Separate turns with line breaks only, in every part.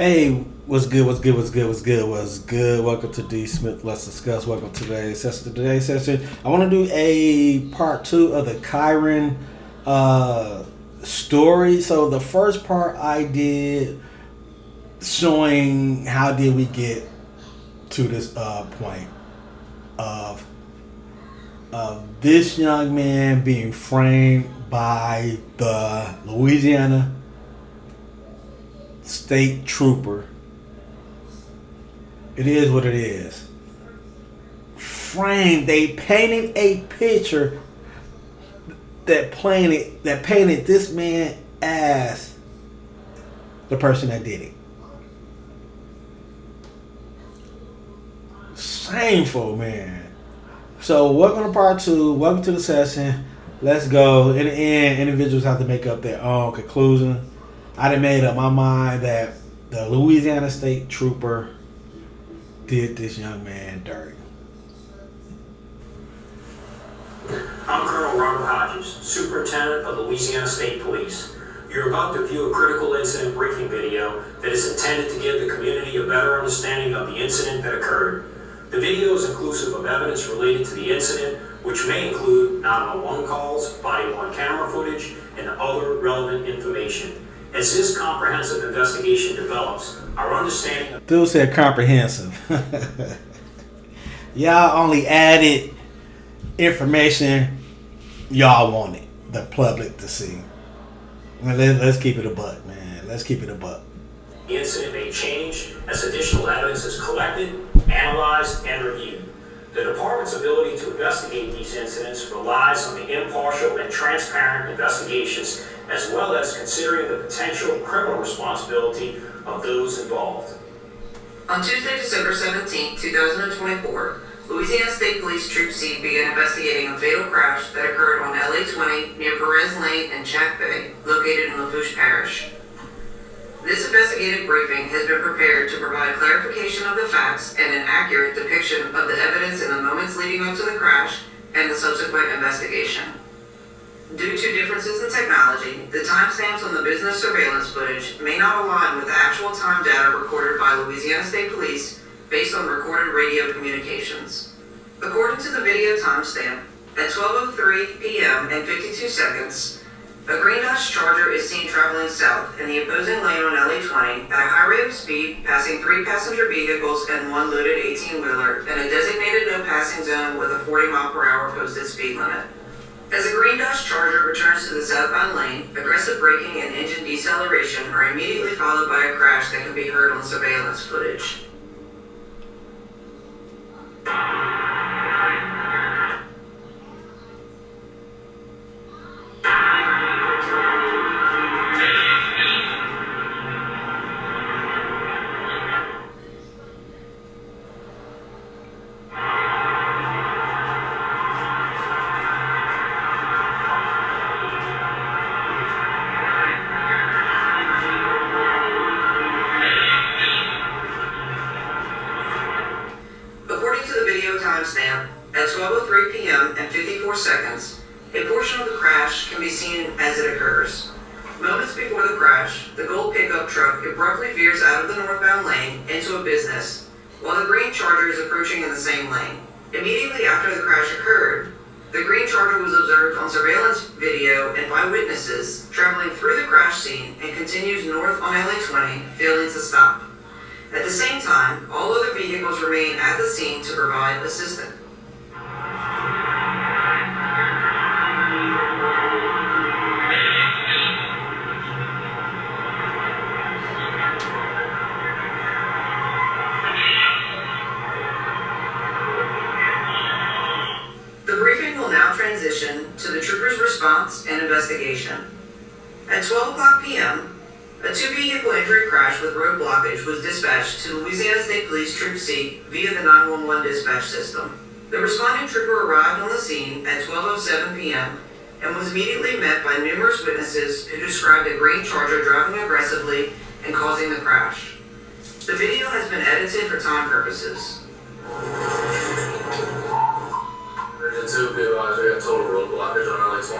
Hey, what's good? What's good? What's good? What's good? What's good? Welcome to D Smith. Let's discuss. Welcome to today's session. Today's session, I want to do a part two of the Kyren story. So the first part I did showing how did we get to this point of this young man being framed by the Louisiana State Trooper. It is what it is. Framed. They painted a picture that painted this man as the person that did it. Shameful, man. So welcome to part two. Welcome to the session. Let's go. In the end, individuals have to make up their own conclusion. I done made up my mind that the Louisiana State Trooper did this young man dirty.
I'm Colonel Robert Hodges, Superintendent of Louisiana State Police. You're about to view a critical incident briefing video that is intended to give the community a better understanding of the incident that occurred. The video is inclusive of evidence related to the incident, which may include 911 calls, body-worn camera footage, and other relevant information. As this comprehensive investigation develops, our understanding of...
Dude said comprehensive. Y'all only added information y'all wanted the public to see. Let's keep it a buck, man. Let's keep it a buck.
The incident may change as additional evidence is collected, analyzed, and reviewed. The Department's ability to investigate these incidents relies on the impartial and transparent investigations, as well as considering the potential criminal responsibility of those involved.
On Tuesday, December 17, 2024, Louisiana State Police Troop C began investigating a fatal crash that occurred on LA 20 near Perez Lane and Jack Bay, located in Lafourche Parish. This investigative briefing has been prepared to provide clarification of the facts and an accurate depiction of the evidence in the moments leading up to the crash and the subsequent investigation. Due to differences in technology, the timestamps on the business surveillance footage may not align with the actual time data recorded by Louisiana State Police based on recorded radio communications. According to the video timestamp, at 12:03 p.m. and 52 seconds, a green Dodge Charger is seen traveling south in the opposing lane on LA 20 at a high rate of speed, passing 3 passenger vehicles and 1 loaded 18-wheeler in a designated no-passing zone with a 40-mile-per-hour posted speed limit. As the green Dodge Charger returns to the southbound lane, aggressive braking and engine deceleration are immediately followed by a crash that can be heard on surveillance footage. Timestamp, at 12:03 p.m. and 54 seconds, a portion of the crash can be seen as it occurs. Moments before the crash, the gold pickup truck abruptly veers out of the northbound lane into a business, while the green Charger is approaching in the same lane. Immediately after the crash occurred, the green Charger was observed on surveillance video and by witnesses traveling through the crash scene and continues north on LA 20, failing to stop. At the same time, all other vehicles remain at the scene to provide assistance. The briefing will now transition to the trooper's response and investigation. At 12:00 p.m., a two-vehicle injury crash with road blockage was dispatched to Louisiana State Police Troop C via the 911 dispatch system. The responding trooper arrived on the scene at 12:07 p.m. and was immediately met by numerous witnesses who described a green Charger driving aggressively and causing the crash. The video has been edited for time purposes.
Two be advised, we got total road blockage on LA 20.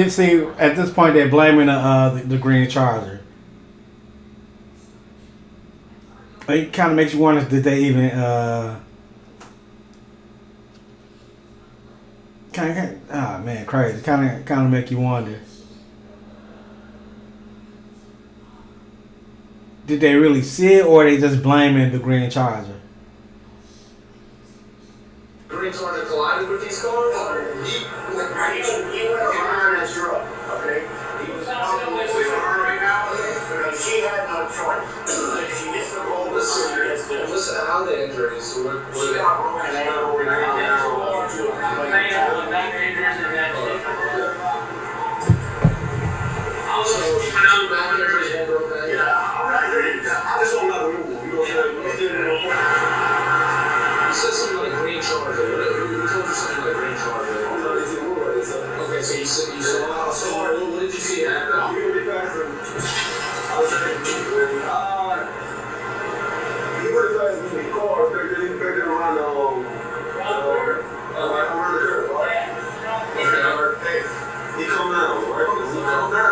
See, at this point, they're blaming the green Charger. It kind of makes you wonder, did they even crazy. Kind of make you wonder. Did they really see it, or are they just blaming the green Charger?
Green Charger collided with these cars?
He went behind his truck, okay? He was probably with her right now, and she had no choice. She hit the roll with serious.
Listen, how the injuries?
She got broken ankle and I just don't know the rule. You know what I'm saying?
You said something like green Charger. You told you something like green Charger. Okay, so you saw what did you see happen?
I was saying, he would have passed me the car back there around the curve, right?
Okay.
He come down, right? He come down.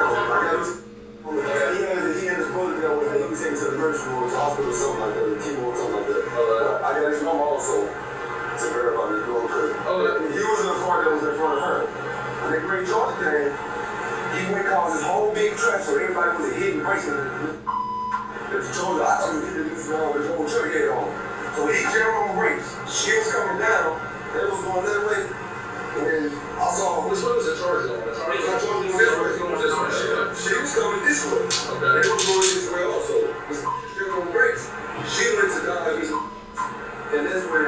He had his brother there with him. He was taken to the emergency room, hospital, or something like that, or chemo or something like that. I got his number also to verify me doing good. He was in the car that was in front of her. And the green Charger came. He went caused this whole big trap, so everybody was hitting brakes. If you told her, I told him to hit this whole truck head on. So he jammed on the brakes. She was coming down. They was going that way. And then I saw
Which way was the Charger going? The Charger was going this way.
she was coming this way.
Okay.
They was going this way also. She was on brakes. She went to dodge. And that's when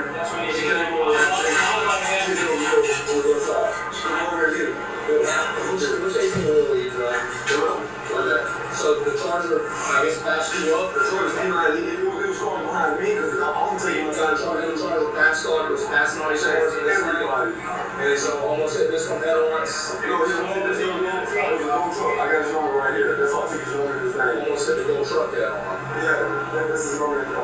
she came over. She was on the other side. She came over and hit him.
Which 18 wheel were you driving? Okay. So the Charger, I guess, passed you up?
The Charger came out. It was going behind me because I'm taking my time.
The Charger passed on, it was passing all these cars in this lane. And so almost hit this one head on.
No, he was on this one. It was a gold truck. I got his number right here. That's all I took his number in his name.
Almost hit the gold truck head on.
Yeah, this is number in the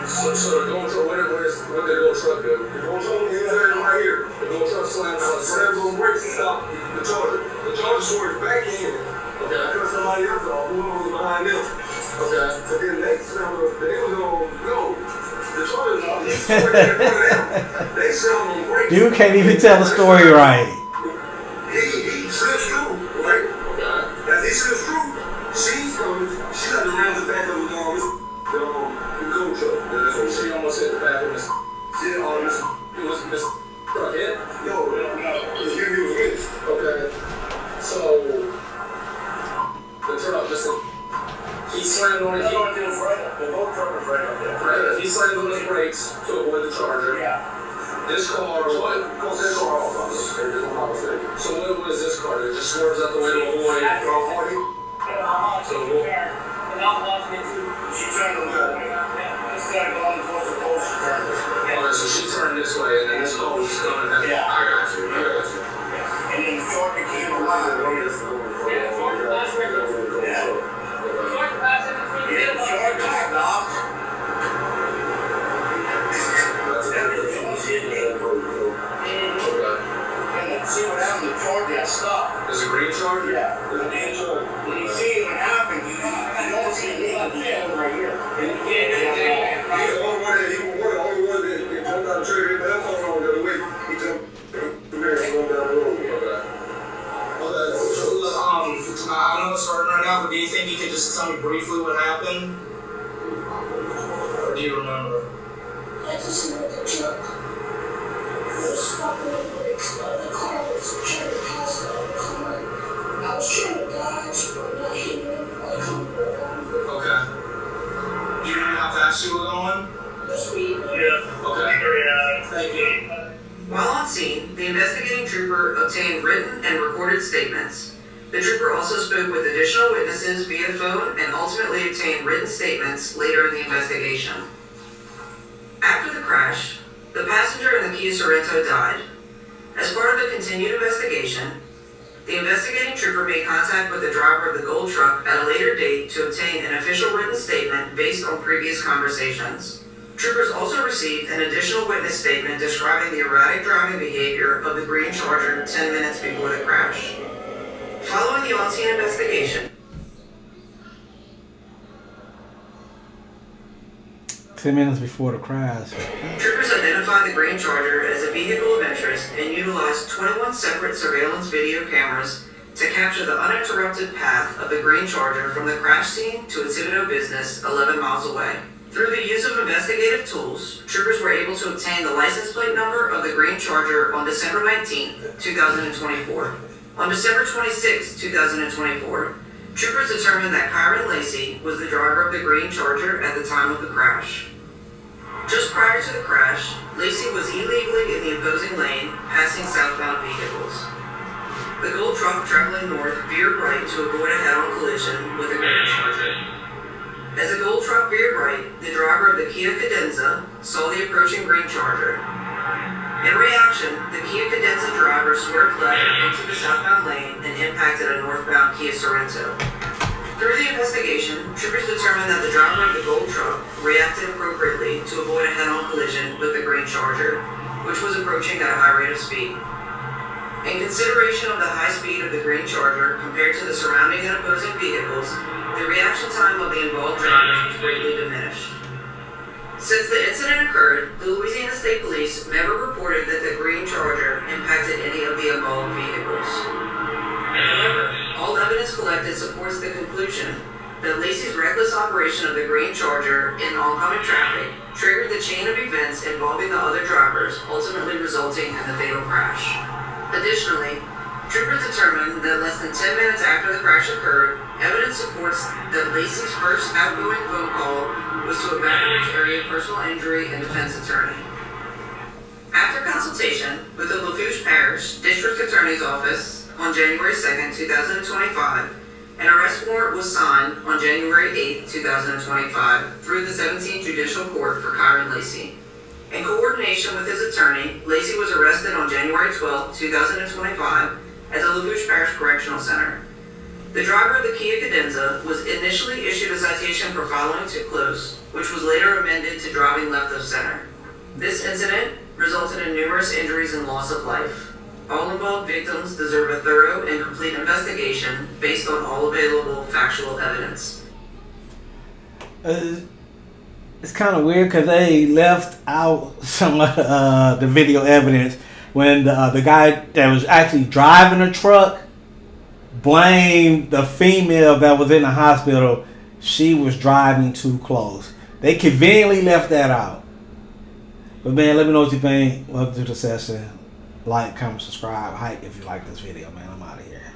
So the gold truck, what did the gold truck do?
The gold truck is right here.
The gold truck slams on
Slams on brakes to stop the Charger. The Charger swerved back in.
Okay.
I cut somebody else off. Whoever was behind them.
Okay.
So then they slammed on. They was on go. The Charger, he swerved in front of them. They slammed on brakes.
Dude can't even tell the story right.
He slips through, right?
Okay.
As he slips through, she's coming. She got the rounds back of the gold truck. That's what
So you almost hit the back of this.
Yeah, all this.
It was this truck hit?
Yo, it's giving you a finish.
Okay. So the truck just he slammed on it.
The gold truck was right up there.
Right. He slammed on his brakes to avoid the Charger.
Yeah.
This car, what?
That car off.
So what was this car? It just swerves out the way to avoid. So
She turned around. Instead of going towards the post, she turned this way.
alright, so she turned this way, and then this car was just coming.
Yeah.
I got you.
And then the Charger came around. Yeah. Yeah, the Charger stopped. See what happened? The Charger stopped.
There's a green Charger?
Yeah. When you see it happen, you don't see it right here. He's the only one that jumped out the trigger. Everybody else on the other way. He jumped through here and went down the road.
So look, I know it's starting right now, but do you think you could just tell me briefly what happened? Or do you remember?
I just see the truck was stopping the brakes. The car was trying to pass the other car. I was trying to dodge, but not hitting him. I couldn't go around.
Okay. Do you remember how fast you were going?
That's me.
Yeah. Okay. Thank you.
While on scene, the investigating trooper obtained written and recorded statements. The trooper also spoke with additional witnesses via phone and ultimately obtained written statements later in the investigation. After the crash, the passenger in the Kia Sorento died. As part of the continued investigation, the investigating trooper made contact with the driver of the gold truck at a later date to obtain an official written statement based on previous conversations. Troopers also received an additional witness statement describing the erratic driving behavior of the green Charger 10 minutes before the crash. Following the on-scene investigation,
10 minutes before the crash.
troopers identified the green Charger as a vehicle of interest and utilized 21 separate surveillance video cameras to capture the uninterrupted path of the green Charger from the crash scene to its Civito business 11 miles away. Through the use of investigative tools, troopers were able to obtain the license plate number of the green Charger on December 19, 2024. On December 26, 2024, troopers determined that Kyren Lacy was the driver of the green Charger at the time of the crash. Just prior to the crash, Lacy was illegally in the opposing lane, passing southbound vehicles. The gold truck traveling north veered right to avoid a head-on collision with the green Charger. As the gold truck veered right, the driver of the Kia Cadenza saw the approaching green Charger. In reaction, the Kia Cadenza driver swerved left into the southbound lane and impacted a northbound Kia Sorento. Through the investigation, troopers determined that the driver of the gold truck reacted appropriately to avoid a head-on collision with the green Charger, which was approaching at a high rate of speed. In consideration of the high speed of the green Charger compared to the surrounding and opposing vehicles, the reaction time of the involved drivers was greatly diminished. Since the incident occurred, the Louisiana State Police never reported that the green Charger impacted any of the involved vehicles. However, all evidence collected supports the conclusion that Lacy's reckless operation of the green Charger in oncoming traffic triggered the chain of events involving the other drivers, ultimately resulting in the fatal crash. Additionally, troopers determined that less than 10 minutes after the crash occurred, evidence supports that Lacy's first outgoing phone call was to a Baton Rouge area personal injury and defense attorney. After consultation with the Lafourche Parish District Attorney's Office on January 2nd, 2025, an arrest warrant was signed on January 8th, 2025 through the 17th Judicial Court for Kyren Lacy. In coordination with his attorney, Lacy was arrested on January 12, 2025 at the Lafourche Parish Correctional Center. The driver of the Kia Cadenza was initially issued a citation for following too close, which was later amended to driving left of center. This incident resulted in numerous injuries and loss of life. All involved victims deserve a thorough and complete investigation based on all available factual evidence.
It's kind of weird because they left out some of the video evidence when the guy that was actually driving the truck blamed the female that was in the hospital. She was driving too close. They conveniently left that out. But man, let me know what you think. Welcome to the session. Like, comment, subscribe, hype if you like this video, man. I'm out of here.